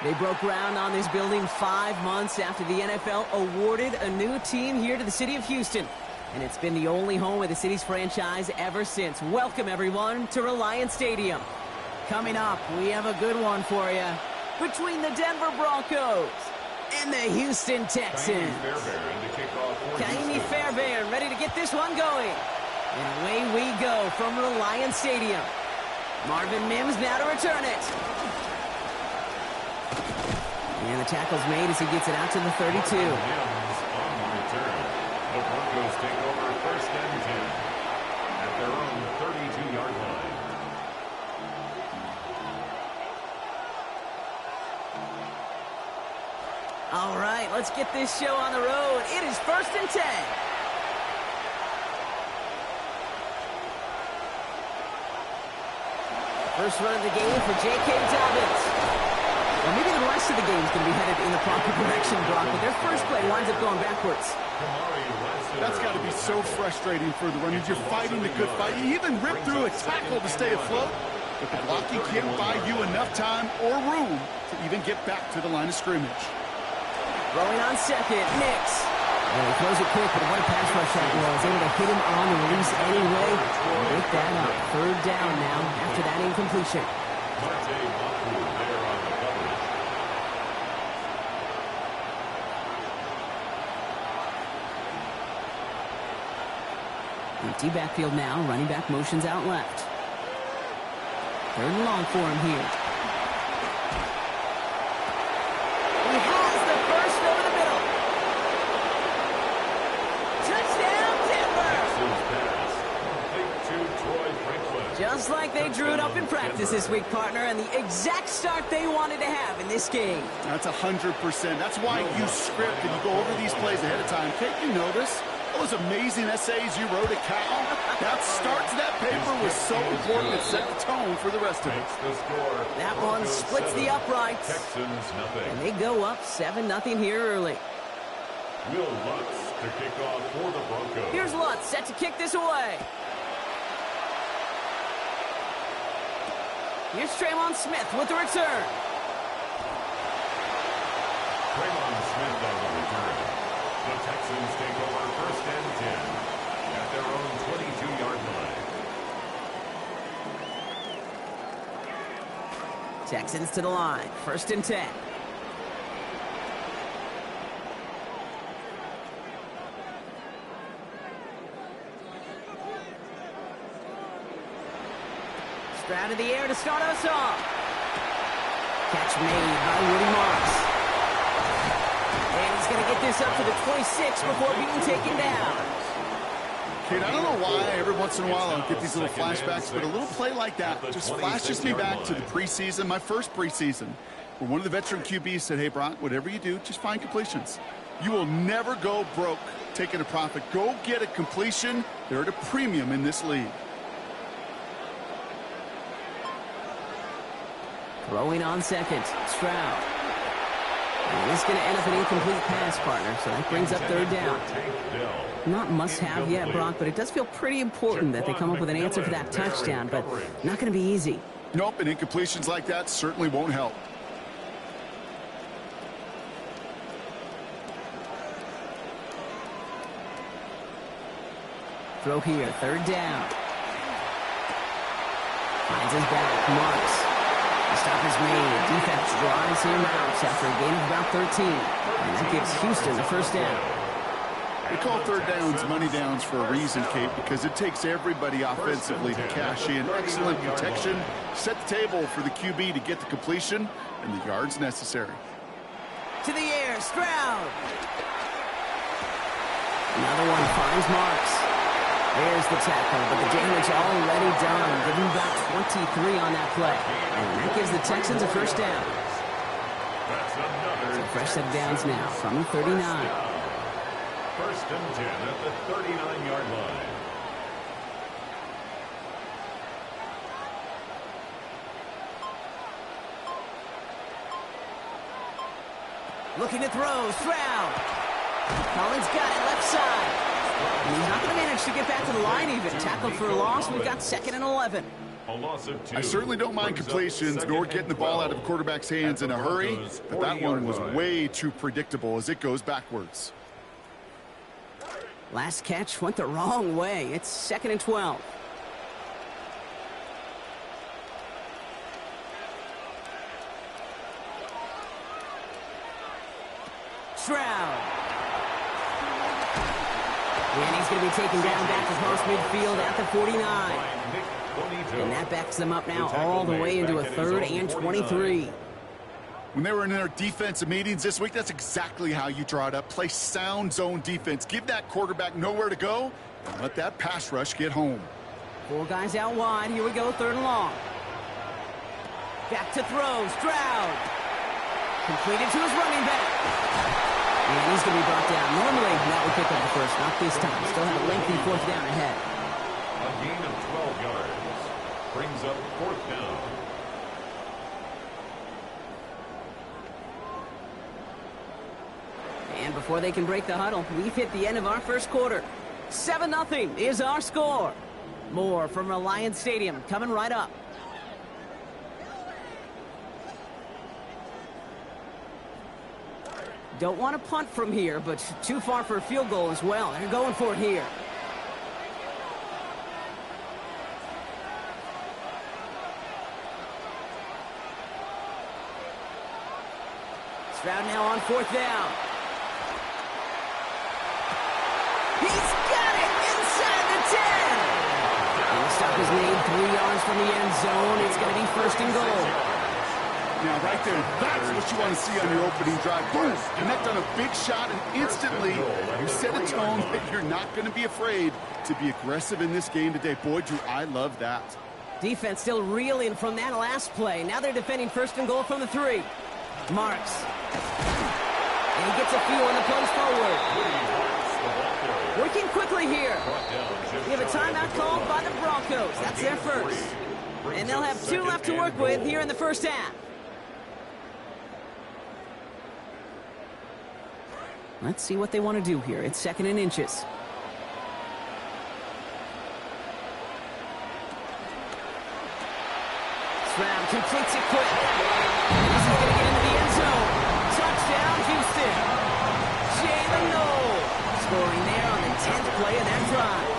They broke ground on this building 5 months after the NFL awarded a new team here to the city of Houston. And it's been the only home of the city's franchise ever since. Welcome, everyone, to Reliant Stadium. Coming up, we have a good one for you. Between the Denver Broncos and the Houston Texans. Ka'imi Fairbairn ready to get this one going. And away we go from Reliant Stadium. Marvin Mims now to return it. And the tackle's made as he gets it out to the 32. The Broncos take over first and 10 at their own 32-yard line. All right, let's get this show on the road. It is first and 10. First run of the game for J.K. Dobbins. Well, maybe the rest of the game is going to be headed in the proper direction, Brock, but their first play winds up going backwards. That's got to be so frustrating for the runners. You're fighting the good fight. You even ripped through a tackle to stay afloat, but the blocking can't buy you enough time or room to even get back to the line of scrimmage. Rolling on second, Nix. And he throws it quick, but what a pass rush that was. Able to hit him on the release anyway. Make that up. Third down now after that incompletion. Empty backfield now. Running back motions out left. Third and long for him here. He has the first over the middle. Touchdown, Denver! Just like they drew it up in practice this week, partner, and the exact start they wanted to have in this game. That's 100%. That's why you script and you go over these plays ahead of time. Can't you notice? Those amazing essays you wrote at Cal, that start to that paper was so important. It set the tone for the rest of it. That one splits the uprights. And they go up 7-0 here early. Will Lutz to kick off for the Broncos. Here's Lutz set to kick this away. Here's Tremon Smith with the return. Tremon Smith on the return. The Texans take over 1st and 10 at their own 22-yard line. Texans to the line. 1st and 10. Out of the air to start us off. Catch made by Woody Marks. And he's going to get this up to the 26 before being taken down. Kate, I don't know why every once in a while I'll get these little flashbacks, but a little play like that just flashes me back to the preseason, my first preseason, where one of the veteran QBs said, hey, Brock, whatever you do, just find completions. You will never go broke taking a profit. Go get a completion. They're at a premium in this league. Throwing on second, Stroud. And it's going to end up an incomplete pass, partner, so that brings up 3rd down. Not must-have yet, Brock, but it does feel pretty important that they come up with an answer for that touchdown, but not going to be easy. Nope, and incompletions like that certainly won't help. Throw here, 3rd down. Finds his back, Marks. The stop is made. Defense drives him out after a gain of about 13. And that gives Houston the 1st down. We call 3rd downs money downs for a reason, Kate, because it takes everybody offensively to cash in. Excellent protection. Set the table for the QB to get the completion and the yards necessary. To the air, Stroud. Another one finds Marks. There's the tackle, but the damage already done. Give him about 23 on that play. And that gives the Texans a 1st down. So fresh set of downs now from the 39. 1st and 10 at the 39-yard line. Looking to throw, Stroud. Collins got it, left side. And he's not going to manage to get back to the line even. Tackled for a loss. We've got 2nd and 11. A loss of 2. I certainly don't mind completions nor getting the ball out of a quarterback's hands in a hurry, but that one was way too predictable as it goes backwards. Last catch went the wrong way. It's 2nd and 12. Stroud. And he's going to be taken down back across midfield at the 49. And that backs them up now all the way into a 3rd and 23. When they were in their defensive meetings this week, that's exactly how you draw it up. Play sound zone defense. Give that quarterback nowhere to go and let that pass rush get home. 4 guys out wide. Here we go, 3rd and long. Back to throw. Stroud. Completed to his running back. And he's going to be brought down. Normally, that would pick up the 1st. Not this time. Still have a lengthy 4th down ahead. A gain of 12 yards brings up 4th down. And before they can break the huddle, we've hit the end of our 1st quarter. 7-0 is our score. More from Reliant Stadium coming right up. Don't want to punt from here, but too far for a field goal as well. They're going for it here. Stroud now on 4th down. He's got it inside the 10. And the stop is made 3 yards from the end zone. It's going to be 1st and goal. Now, right there, that's what you want to see on your opening drive. Boom! Connect on a big shot, and instantly you set a tone that you're not going to be afraid to be aggressive in this game today. Boy, do I love that. Defense still reeling from that last play. Now they're defending 1st and goal from the 3. Marks. And he gets a few on the punch forward. Working quickly here. We have a timeout called by the Broncos. That's their 1st. And they'll have 2 left to work with here in the 1st half. Let's see what they want to do here. It's 2nd and inches. Stroud completes it quick. This is going to get into the end zone. Touchdown, Houston. Jalen Noel scoring there on the 10th play of that drive.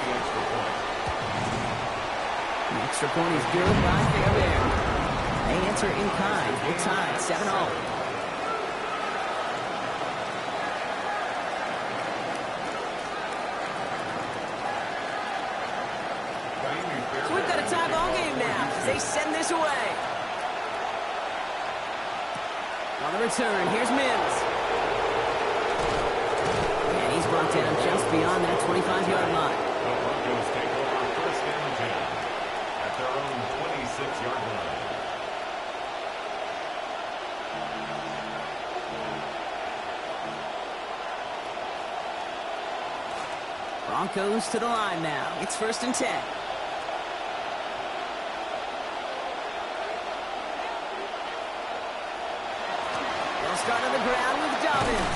The extra point is good by Fairbairn. They answer in kind. We're tied 7-all. So we've got a tie ball game now as they send this away. On the return, here's Mims. And he's brought down just beyond that 25-yard line. The Broncos take over 1st and 10 at their own 26-yard line. Broncos to the line now. It's 1st and 10. Start on the ground with Dobbins.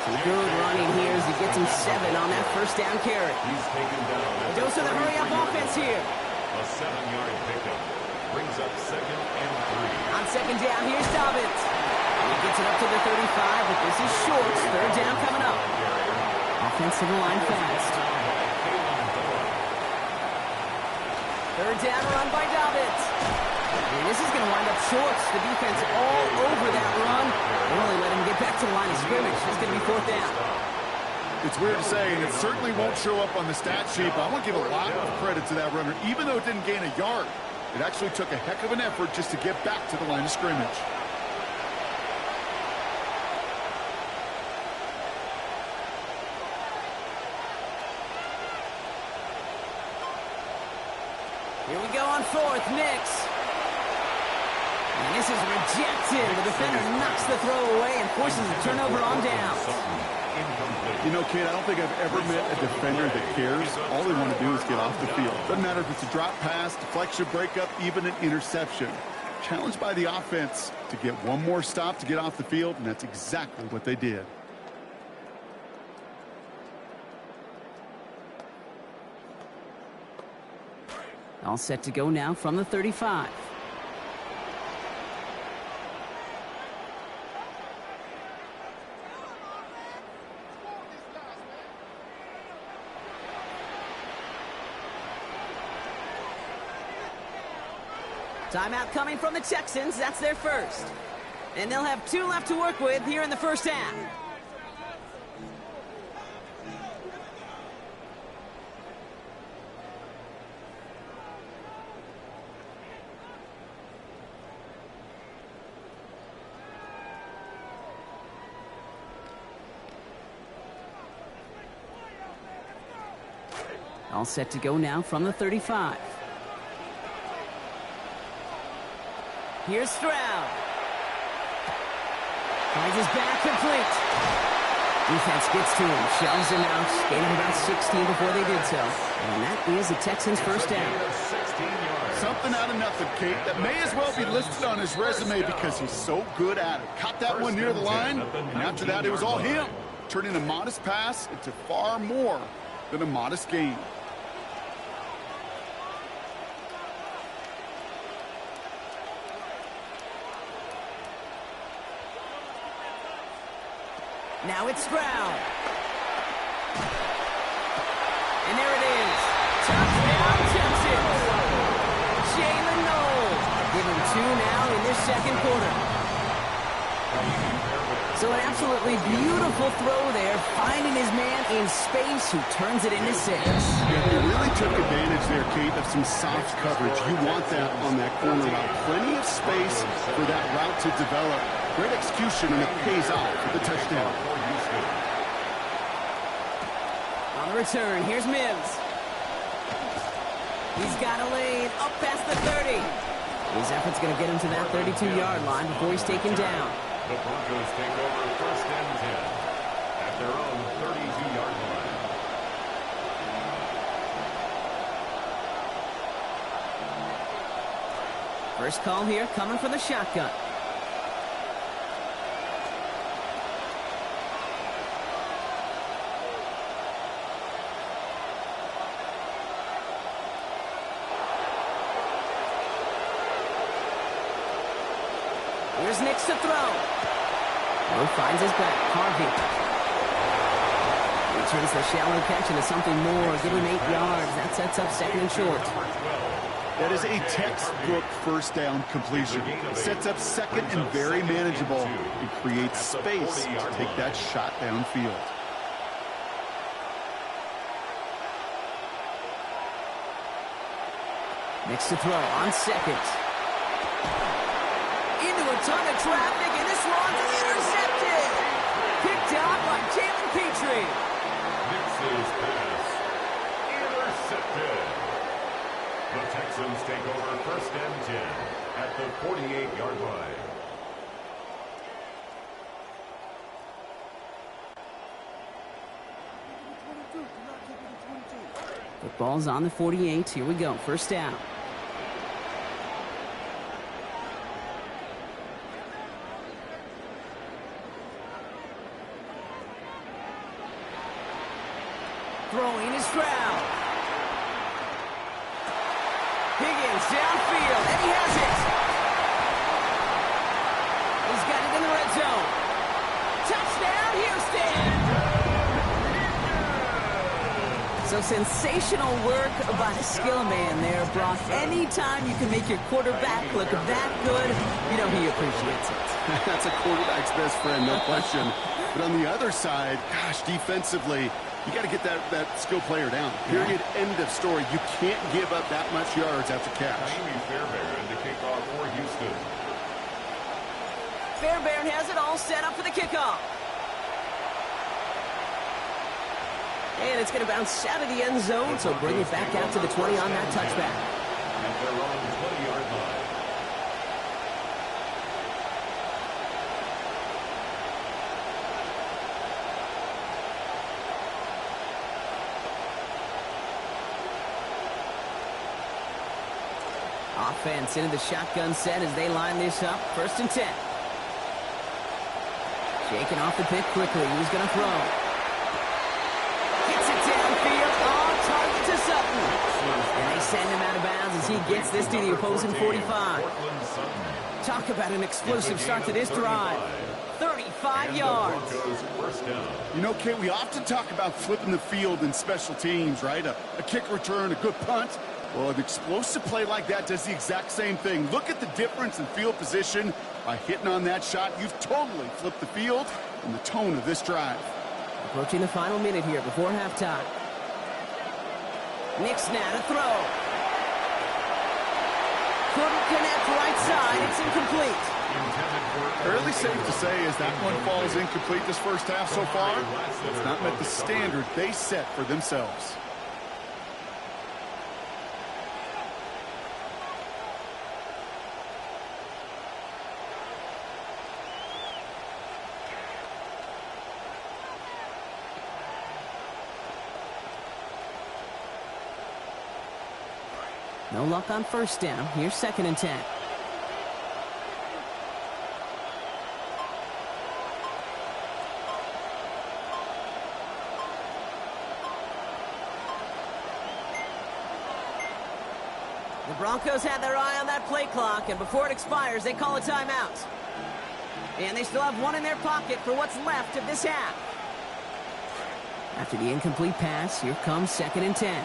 Some good running here as he gets him 7 on that 1st down carry. He's taken down. Dose of the hurry-up offense here. A 7-yard pickup brings up 2nd and 3. On 2nd down, here's Dobbins. And he gets it up to the 35, but this is short. 3rd down coming up. Offense to the line fast. 3rd down run by Dobbins. And this is going to wind up short. The defense all over that run. They only let him get back to the line of scrimmage. It's going to be 4th down. It's weird to say, and it certainly won't show up on the stat sheet, but I want to give a lot of credit to that runner. Even though it didn't gain a yard, it actually took a heck of an effort just to get back to the line of scrimmage. Here we go on 4th, Nix. And this is rejected. The defender knocks the throw away and forces a turnover on down. You know, kid, I don't think I've ever met a defender that cares. All they want to do is get off the field. Doesn't matter if it's a drop pass, deflection, breakup, even an interception. Challenged by the offense to get one more stop to get off the field, and that's exactly what they did. All set to go now from the 35. Timeout coming from the Texans. That's their first. And they'll have 2 left to work with here in the 1st half. All set to go now from the 35. Here's Stroud. Finds his back complete. Defense gets to him, shoves him out, gaining about 16 before they did so. And that is the Texans' 1st down. Something out of nothing, Kate, that may as well be listed on his resume because he's so good at it. Caught that one near the line, and after that it was all him, turning a modest pass into far more than a modest gain. Now it's Stroud. And there it is. Touchdown, Texans. Jalen Noel. Give him 2 now in this 2nd quarter. So an absolutely beautiful throw there, finding his man in space who turns it into 6. Yeah, they really took advantage there, Kate, of some soft coverage. You want that on that corner route. Plenty of space for that route to develop. Great execution, and it pays off for the touchdown. On the return, here's Mims. He's got a lane up past the 30. His effort's going to get him to that 32-yard line before he's taken down. The Broncos take over 1st and 10 at their own 32-yard line. First call here coming from the shotgun. Here's Nix to throw. Moore finds his back. Harvey. Reaches the shallow catch into something more. Give him 8 yards. That sets up second and short. That is a textbook first down completion. Sets up second and very manageable. It creates space to take that shot downfield. Nix to throw on second. Into a ton of traffic, and this one's intercepted. Picked out by Jalen Petrie. Nix's pass intercepted. The Texans take over first and 10 at the 48-yard line. Football's on the 48. Here we go. First down. Throwing is Stroud. Higgins downfield, and he has it. He's got it in the red zone. Touchdown, Houston! So sensational work by the skill man there, Brock. Anytime you can make your quarterback look that good, you know he appreciates it. That's a quarterback's best friend, no question. But on the other side, gosh, defensively, you got to get that skill player down. Period. End of story. You can't give up that much yards after catch. Amy Fairbairn to kick off for Houston. Fairbairn has it all set up for the kickoff. And it's going to bounce out of the end zone, so bring it back out to the 20 on that touchback. At their own 20-yard line. Offense into the shotgun set as they line this up. First and 10. Shaking off the pick quickly. He's going to throw. Gets it downfield. On target to Sutton. And they send him out of bounds as he gets this to the opposing 45. Talk about an explosive start to this drive. 35 yards. You know, Kate, we often talk about flipping the field in special teams, right? A kick return, a good punt. Well, an explosive play like that does the exact same thing. Look at the difference in field position. By hitting on that shot, you've totally flipped the field and the tone of this drive. Approaching the final minute here before halftime. Nix now to throw. Couldn't connect right side. It's incomplete. Fairly safe to say as that one falls incomplete this first half so far. It's not met the standard they set for themselves. No luck on first down. Here's second and 10. The Broncos had their eye on that play clock, and before it expires, they call a timeout. And they still have one in their pocket for what's left of this half. After the incomplete pass, here comes second and 10.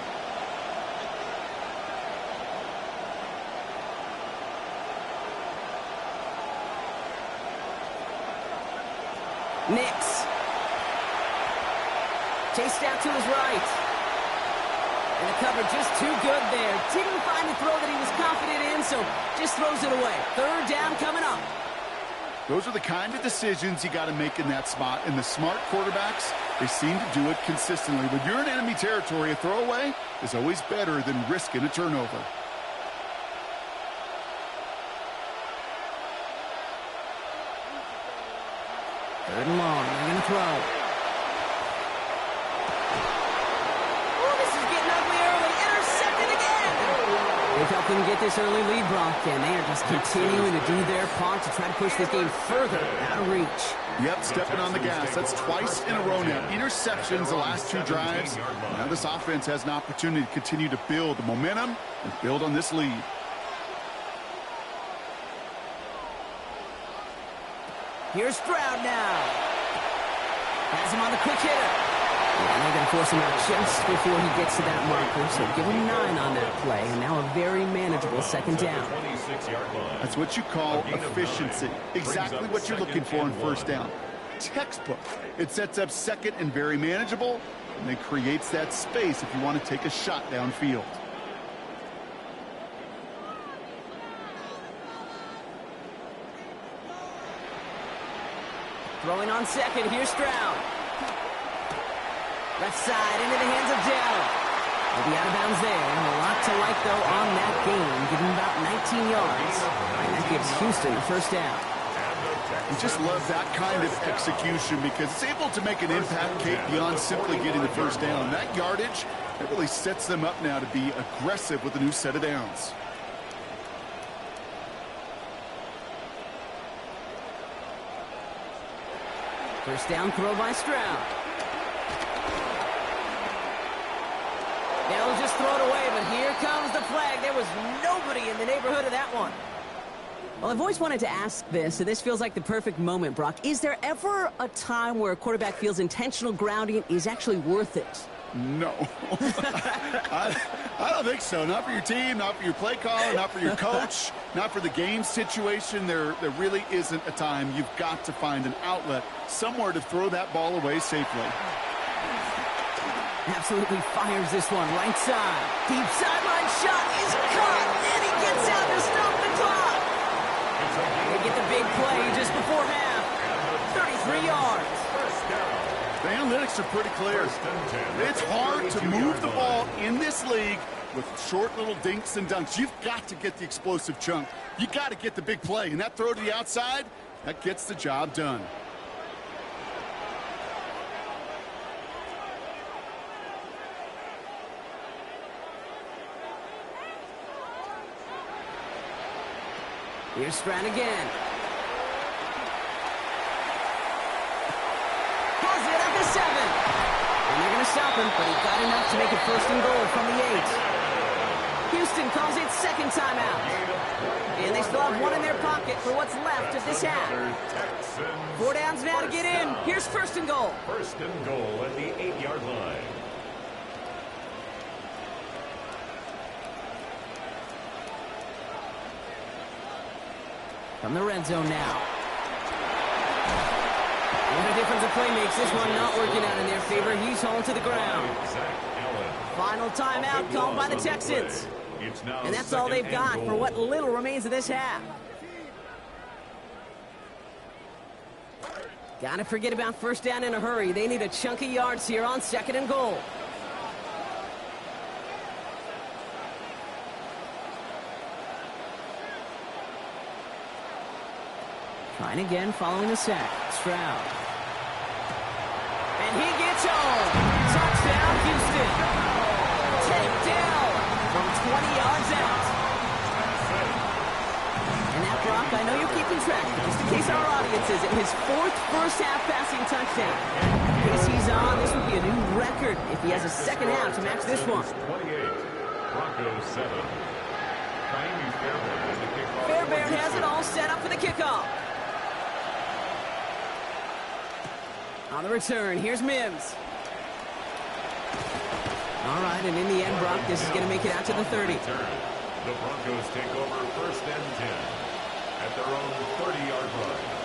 Nix. Chased out to his right. And the cover just too good there. Didn't find the throw that he was confident in, so just throws it away. Third down coming up. Those are the kind of decisions you got to make in that spot. And the smart quarterbacks, they seem to do it consistently. When you're in enemy territory, a throwaway is always better than risking a turnover. Third and long. They're going to throw. Oh, this is getting ugly early. Intercepted again. They felt couldn't get this early lead, Brock, and they are just continuing to do their part to try to push this game further out of reach. Yep, stepping on the gas. That's twice in a row now. Interceptions the last two drives. Now this offense has an opportunity to continue to build the momentum and build on this lead. Here's Stroud now. Has him on the quick hitter. And they're going to force him out just before he gets to that marker. So give him 9 on that play. And now a very manageable second down. That's what you call efficiency. Exactly what you're looking for on first down. Textbook. It sets up second and very manageable, and then creates that space if you want to take a shot downfield. Throwing on second, here's Stroud. Left side into the hands of Dell. He'll be out of bounds there. A lot to like, though, on that game. Give him about 19 yards. And that gives Houston the first down. You just love that kind of execution because it's able to make an impact, Kate, beyond simply getting the first down. That yardage, it really sets them up now to be aggressive with a new set of downs. First down throw by Stroud. They'll just throw it away, but here comes the flag. There was nobody in the neighborhood of that one. Well, I've always wanted to ask this, and this feels like the perfect moment, Brock. Is there ever a time where a quarterback feels intentional grounding is actually worth it? No. I don't think so. Not for your team, not for your play caller, not for your coach, not for the game situation. There really isn't a time. You've got to find an outlet, somewhere to throw that ball away safely. Absolutely fires this one right side. Deep sideline shot is caught. And he gets out to stop the clock. They get the big play just before half. 33 yards. The analytics are pretty clear. It's hard to move the ball in this league with short little dinks and dunks. You've got to get the explosive chunk. You got to get the big play. And that throw to the outside, that gets the job done. Here's Stroud again. Pulls it up to 7. And they're going to stop him, but he got enough to make it first and goal from the 8. Houston calls it second timeout. And they still have one in their pocket for what's left of this half. 4 downs now to get in. Here's first and goal. First and goal at the 8-yard line. From the red zone now. What a difference a play makes. This one not working out in their favor. He's hauled to the ground. Final timeout called by the Texans. And that's all they've got for what little remains of this half. Gotta forget about first down in a hurry. They need a chunk of yards here on second and goal. Trying again following the sack. Stroud. And he gets home. Touchdown, Houston. Takedown from 20 yards out. And that, Brock, I know you're keeping track, just in case our audience isn't, his 4th first-half passing touchdown. In case he's on, this would be a new record if he has a second half to match this one. 28, Broncos 7. Fairbairn has it all set up for the kickoff. On the return, here's Mims. All right, and in the end, Brock, this is going to make it out to the 30. The Broncos take over first and 10 at their own 30-yard line.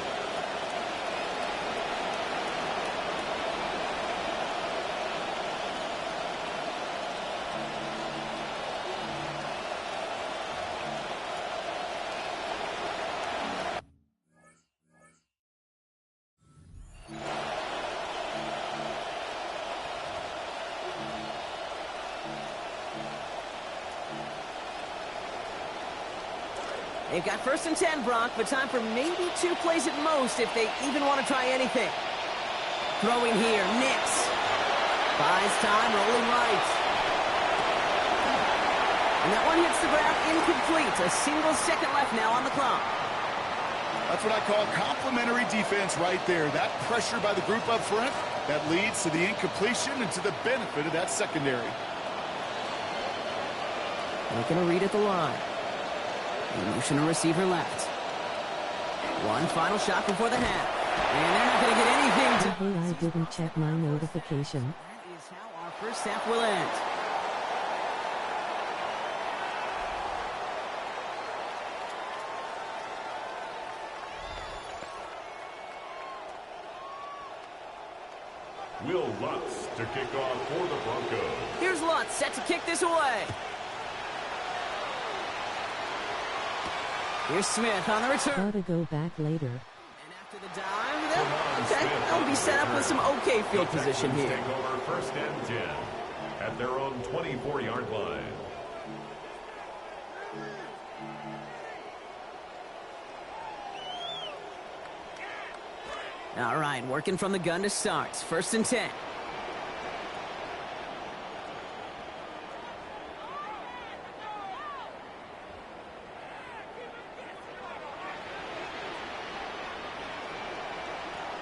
They've got first and 10, Brock, but time for maybe 2 plays at most if they even want to try anything. Throwing here, Nix. Buys time, rolling right. And that one hits the ground incomplete. A single second left now on the clock. That's what I call complimentary defense right there. That pressure by the group up front, that leads to the incompletion and to the benefit of that secondary. Making a read at the line. Motion a receiver left. One final shot before the half. And they're not going to get anything to... Hey, I didn't check my notification. That is how our first half will end. Will Lutz to kick off for the Broncos. Here's Lutz set to kick this away. Here's Smith on the return. Gotta go back later. And after the dive, they'll be set up with some okay field position here. Take over first and 10 at their own 24-yard line. All right, working from the gun to start. First and 10.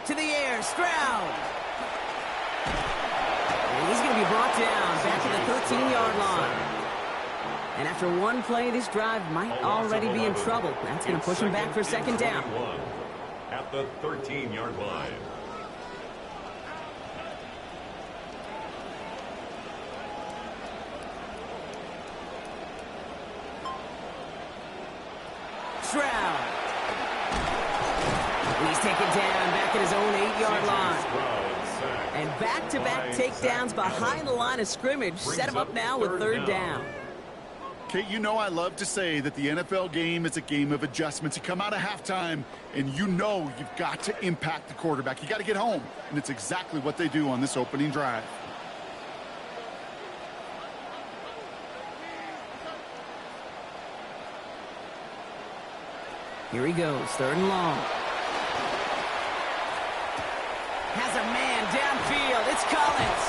To the air, Stroud. And he's going to be brought down back to the 13-yard line. And after one play, this drive might already be in trouble. That's going to push him back for second down. At the 13-yard line. Stroud. He's taken down back at his own 8-yard line. And back-to-back takedowns behind the line of scrimmage set him up now with third down. Kate, you know I love to say that the NFL game is a game of adjustments. You come out of halftime, and you know you've got to impact the quarterback. You got to get home, and it's exactly what they do on this opening drive. Here he goes, third and long. Has a man downfield. It's Collins.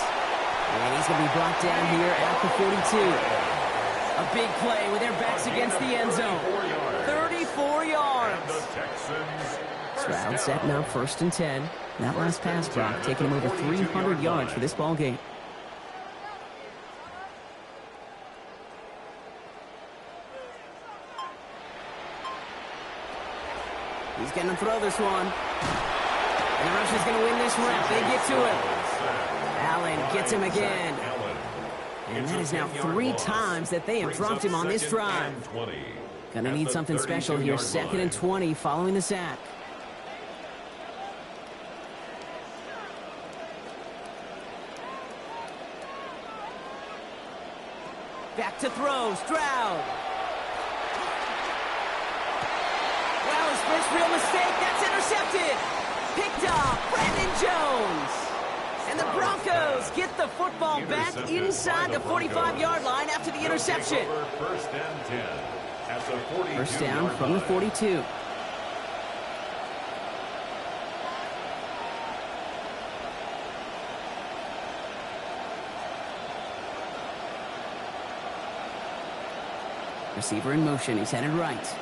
And he's going to be brought down here at the 42. A big play with their backs against the end zone. 34 yards. Stroud setting up first and 10. That last pass, Brock, taking him over 300 yards for this ball game. He's going to throw this one. And the Russians going to win this rep. They get to him. Allen gets him again. And that is now 3 times that they have dropped him on this drive. Gonna need something special here. Second and 20 following the sack. Back to throw. Stroud. Well, his first real mistake. That's intercepted. Picked off. Brandon Jones. And the Broncos get the football back inside the 45-yard line after the interception. First and 10 at the 42. First down from the 42. Receiver in motion. He's headed right.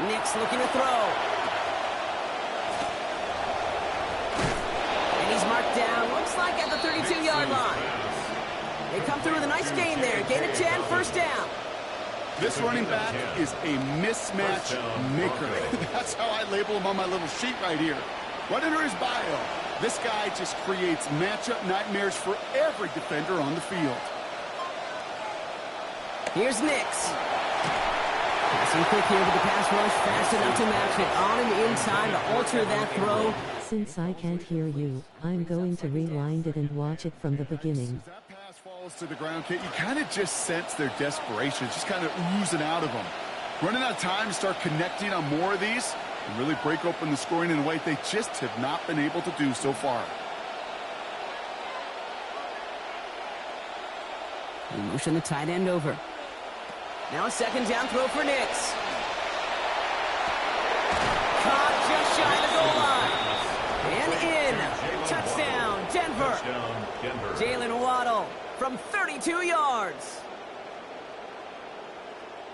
Nix looking to throw. Marked down, looks like at the 32-yard line. They come through with a nice gain there. Gain of 10, first down. This running back is a mismatch maker. That's how I label him on my little sheet right here. Right under his bio, this guy just creates matchup nightmares for every defender on the field. Here's Nix. Passing quick here with the pass rush, fast enough to match it. On him in time to alter that throw. Since I can't hear you, I'm going to rewind it and watch it from the beginning. As that pass falls to the ground, Kate, you kind of just sense their desperation. It's just kind of oozing out of them. Running out of time to start connecting on more of these and really break open the scoring in a way they just have not been able to do so far. We motion the tight end over. Now a second down throw for Nix. Caught just shy of the goal line. And in. Touchdown, Denver. Jalen Waddle from 32 yards.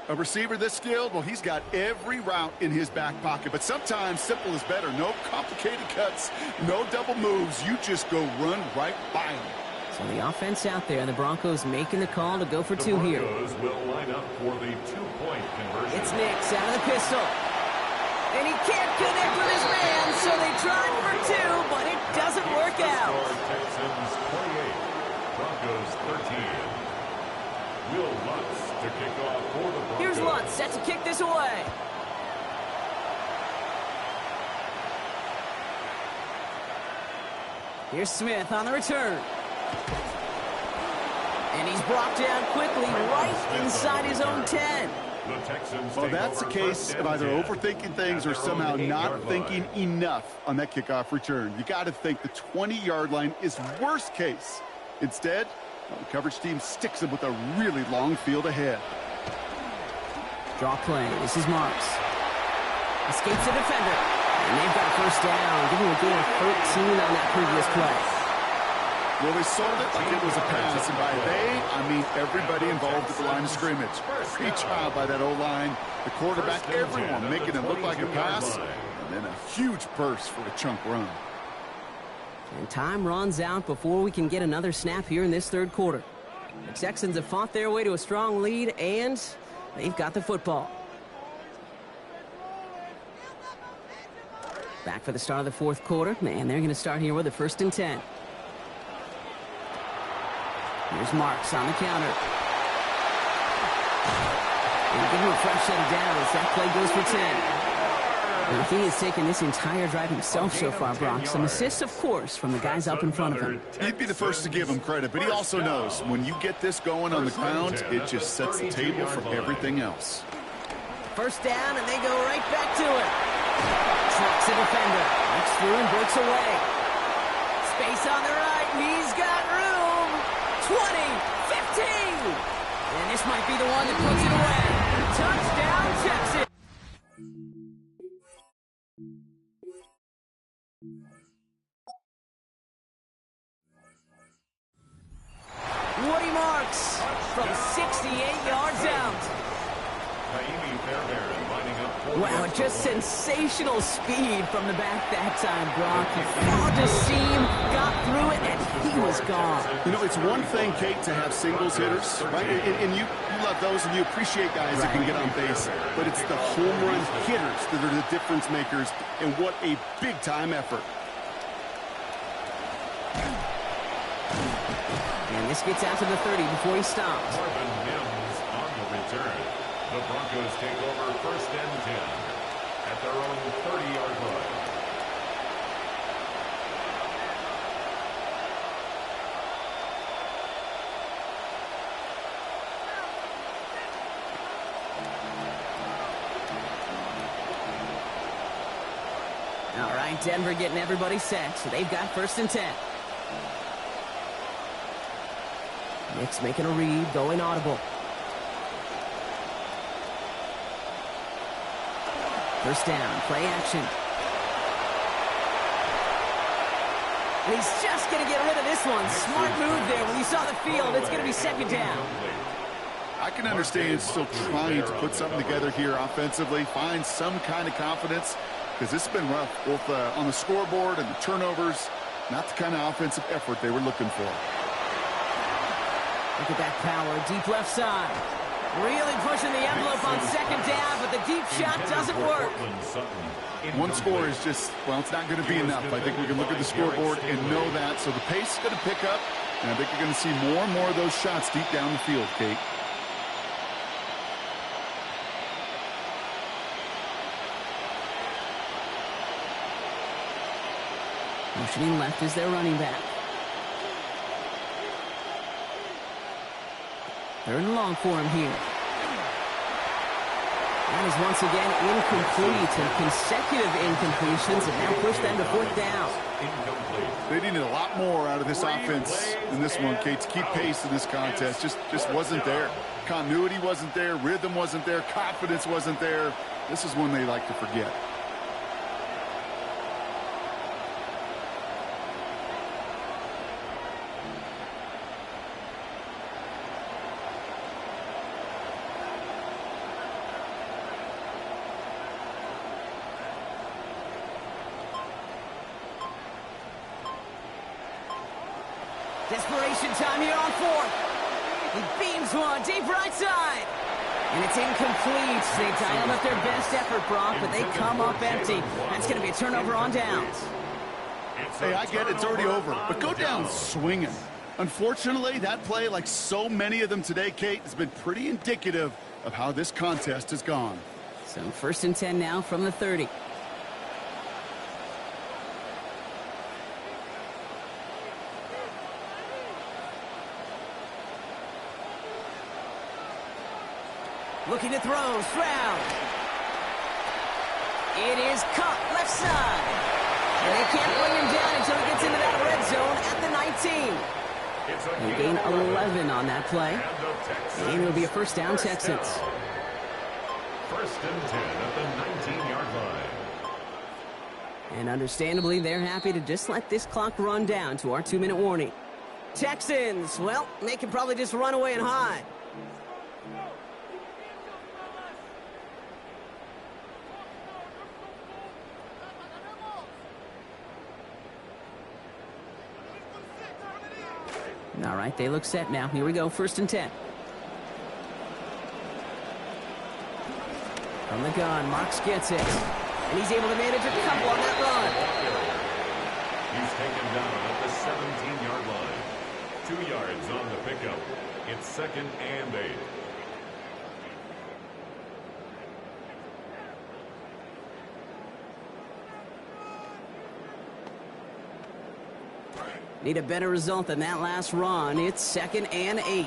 A receiver this skilled, well, he's got every route in his back pocket. But sometimes simple is better. No complicated cuts, no double moves. You just go run right by him. So the offense out there, and the Broncos making the call to go for two here. The Broncos will line up for the two-point conversion. It's Nix out of the pistol. And he can't connect with his man, so they tried for two, but it doesn't work out. Texans 28, Broncos 13. Will Lutz to kick off for the Broncos. Here's Lutz set to kick this away. Here's Smith on the return. And he's brought down quickly right inside his own 10. Well, that's a case of either overthinking things or somehow not thinking enough on that kickoff return. You got to think the 20-yard line is worst case. Instead, the coverage team sticks him with a really long field ahead. Draw play. This is Marks. Escapes the defender. And they've got a first down, giving a gain of 13 on that previous play. Well, they sold it like it was a pass, and by they, I mean everybody involved at the line of scrimmage. Great job by that O-line, the quarterback, everyone making it look like a pass, and then a huge burst for a chunk run. And time runs out before we can get another snap here in this third quarter. The Texans have fought their way to a strong lead, and they've got the football. Back for the start of the fourth quarter, and they're going to start here with a 1st and 10. Here's Marks on the counter. And give him a fresh set of downs. That play goes for 10. And he has taken this entire drive himself so far, Brock. Some assists, of course, from the guys up in front of him. He'd be the first to give him credit, but he also knows when you get this going on the ground, it just sets the table for everything else. First down, and they go right back to it. Trucks a defender. Breaks through and breaks away. Space on the right, and he's got room. 20, 15. And this might be the one that puts it away. Touchdown, Texas. Woody Marks from 68 yards out. Wow, just sensational speed from the back that time, Brock. He found a seam, got through it, and he was gone. You know, it's one thing, Kate, to have singles hitters, right? And you love those, and you appreciate guys that can get on base. But it's the home run hitters that are the difference makers, and what a big-time effort. And this gets out to the 30 before he stops. Marvin Mims on the return. The Broncos take over 1st and 10 at their own 30-yard line. All right, Denver getting everybody set, so they've got 1st and 10. Nick's making a read, going audible. First down, play action. And he's just going to get rid of this one. Smart move there when you saw the field. It's going to be 2nd down. I can understand still trying to put something together here offensively, find some kind of confidence, because this has been rough, both on the scoreboard and the turnovers. Not the kind of offensive effort they were looking for. Look at that power, deep left side. Really pushing the envelope on 2nd down, but the deep shot doesn't work. One score is just, well, it's not going to be enough. I think we can look at the scoreboard and know that. So the pace is going to pick up, and I think you're going to see more and more of those shots deep down the field, Kate. Motioning left is their running back. 3rd and long for him here. That is once again incomplete, and consecutive incompletions have now pushed them to 4th down. They needed a lot more out of this offense than this one, Kate, to keep pace in this contest. Just wasn't there. Continuity wasn't there. Rhythm wasn't there. Confidence wasn't there. This is one they like to forget. Desperation time here on 4th. He beams one deep right side. And it's incomplete. They dialed up their best effort, Brock, but they come up empty. That's going to be a turnover on downs. Hey, I get it's already over, but go down swinging. Unfortunately, that play, like so many of them today, Kate, has been pretty indicative of how this contest has gone. So 1st and 10 now from the 30. Looking to throw, Stroud. It is caught left side. And they can't bring him down until he gets into that red zone at the 19. They gain 11 on that play. And it'll be a first down, Texans. 1st and 10 at the 19-yard line. And understandably, they're happy to just let this clock run down to our 2-minute warning. Texans, well, they can probably just run away and hide. All right, they look set now. Here we go, 1st and 10. From the gun, Marks gets it. And he's able to manage a couple on that run. He's taken down at the 17-yard line. 2 yards on the pickup. It's 2nd and 8. Need a better result than that last run. It's 2nd and 8.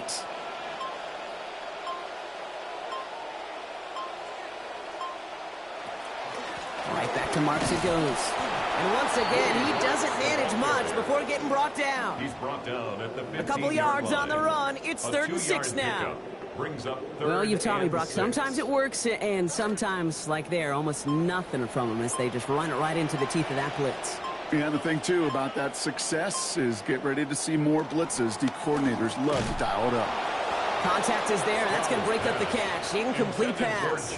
Right back to Marks it goes. And once again, he doesn't manage much before getting brought down. He's brought down at the 15-yard line. A couple yards on the run. It's 3rd and 6 now. Brings up 3rd. Well, you've taught me, Brock. 6. Sometimes it works, and sometimes, like there, almost nothing from them as they just run it right into the teeth of that blitz. Yeah, the thing, too, about that success is get ready to see more blitzes. The coordinators love to dial it up. Contact is there, and that's going to break up the catch. Incomplete pass.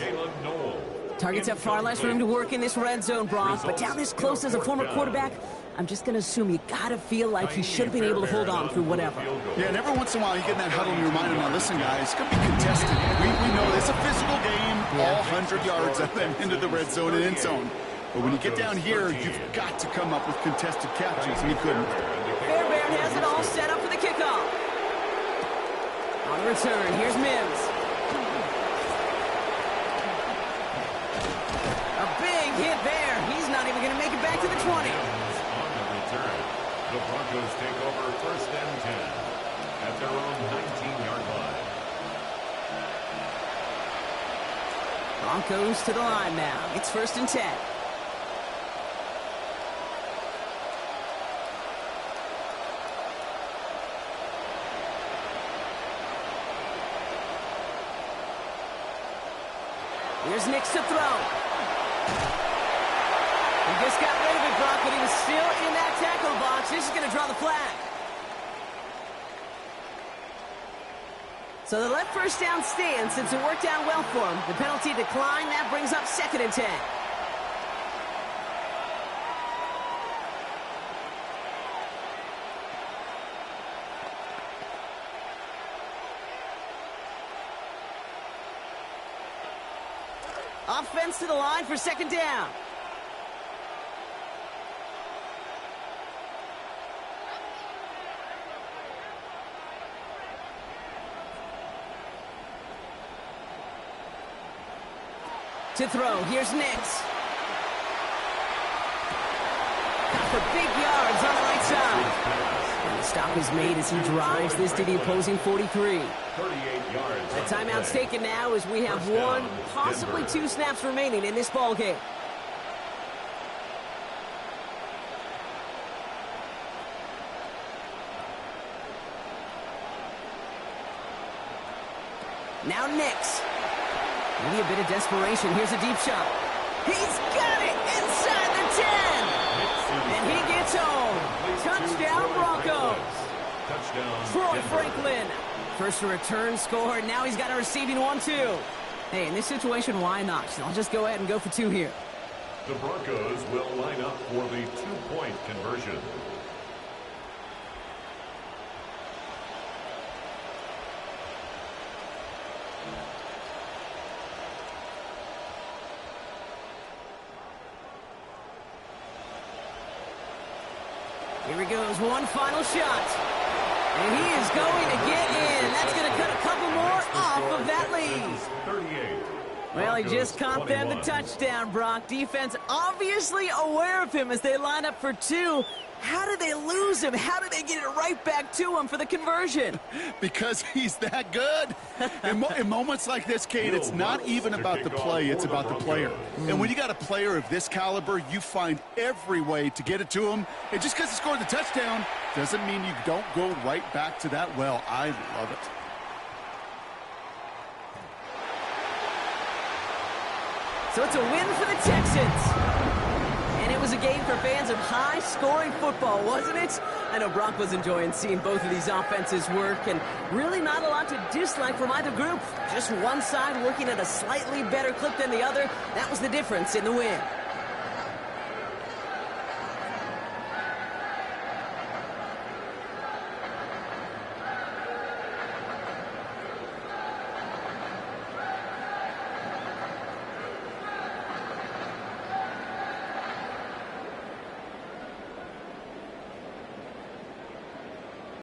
Targets have far less room to work in this red zone, Brock, but down this close as a former quarterback, I'm just going to assume you got to feel like he should have been able to hold on through whatever. Yeah, and every once in a while you get in that huddle and you remind them, now listen, guys, it's going to be contested. We know it's a physical game, all 100 yards of them into the red zone and end zone. But when you get down here, you've got to come up with contested catches, and he couldn't. Fairbairn has it all set up for the kickoff. On return, here's Mims. A big hit there. He's not even going to make it back to the 20. On the return, the Broncos take over 1st and 10 at their own 19-yard line. Broncos to the line now. It's 1st and 10. Here's Nix to throw. He just got rid of it, Brock, but he was still in that tackle box. This is going to draw the flag. So the left first down stand since it worked out well for him. The penalty declined. That brings up 2nd and 10. Offense to the line for 2nd down. To throw, here's Nix. Got for big yards on the right side. And the stop is made as he drives this to the opposing 43. 38 yards. The timeout's taken now as we have 1, possibly 2 snaps remaining in this ball game. Now Nix. Maybe a bit of desperation. Here's a deep shot. He's got it inside the 10. And he gets home. Touchdown Broncos. Touchdown Troy Franklin. First return score. Now he's got a receiving one, too. Hey, in this situation, why not? So I'll just go ahead and go for 2 here. The Broncos will line up for the 2-point conversion. Here he goes, one final shot. And he is going to get in. That's going to cut a couple more off of that lead. 38. Well, he just caught them the touchdown, Brock. Defense obviously aware of him as they line up for two. How did they lose him? How did they get it right back to him for the conversion? Because he's that good. In moments like this, Kate, it's not even about the play, it's about the player. And when you got a player of this caliber, you find every way to get it to him. And just because he scored the touchdown doesn't mean you don't go right back to that well. I love it. So it's a win for the Texans. And it was a game for fans of high-scoring football, wasn't it? I know Brock was enjoying seeing both of these offenses work, and really not a lot to dislike from either group. Just one side working at a slightly better clip than the other. That was the difference in the win.